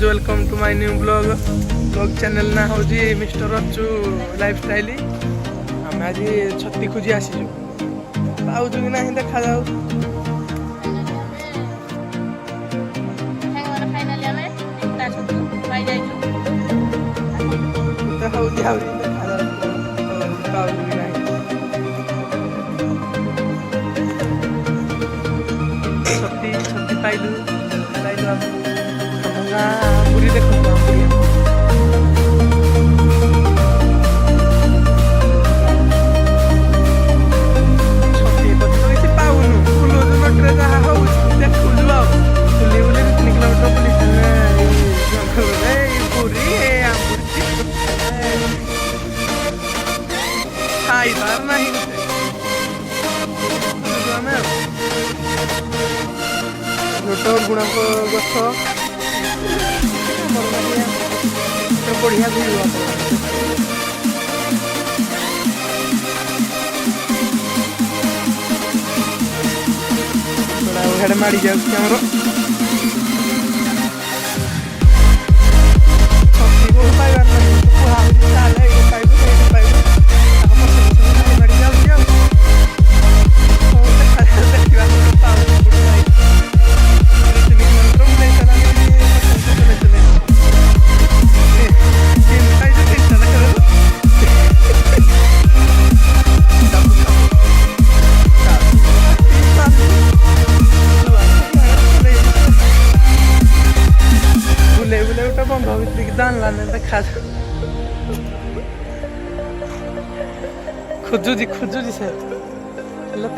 Guys welcome to my new blog channel ना हूँ mister रचु lifestyle. आम आज छती खोजी आसीचु पाऊचु कि ना देखा जाऊ। छती पाइलु आंबुरी देखो छती तो पाऊनु फुल नटरे जहाँ हो देखुलु बुले बुले 3 किलोमीटर बुली आंबुरी खाई पार नहीं छोट गुणा गछ बढ़िया भीड़ माड़ी जामर पाइबार खोजुजी खोजुजी से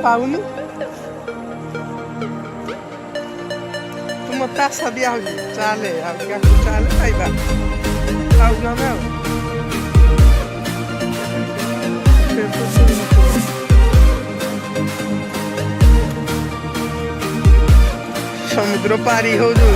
पाऊनी तुम मत आशा दिया हो चाले चाले पाइबा पाऊँ आम समुद्र पारी हो जो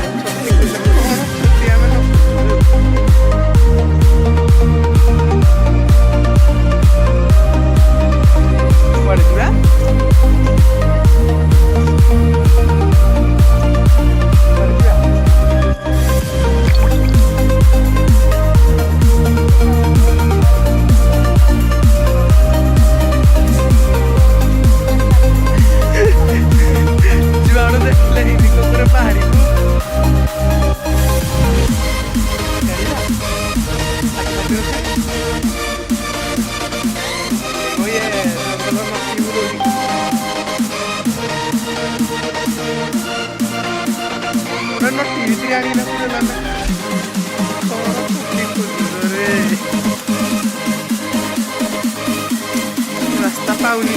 रास्ता पाऊनी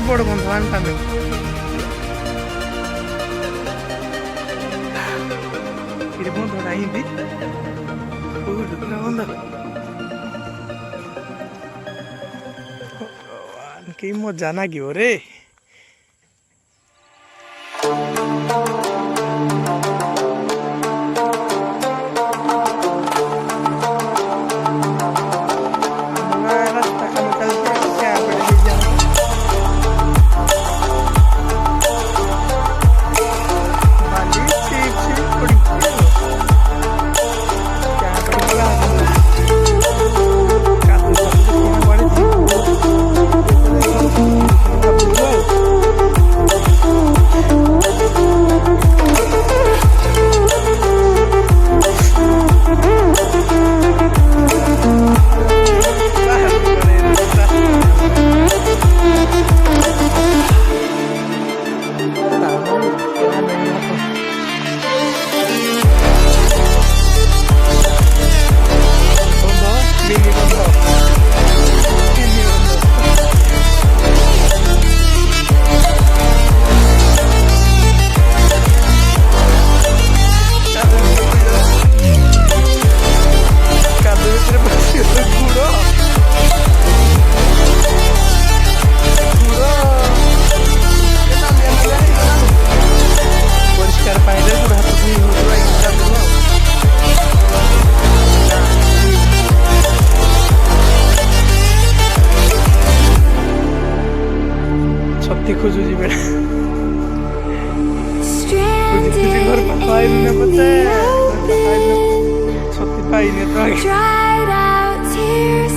बड़ बंधु आनता नहीं बंधु ना हिंदी के मजा नागिब रे। Good. खुशी घर पाख आइलु न पते घर पाख आइलु छत्ती पाइने तो आगे Dried out tears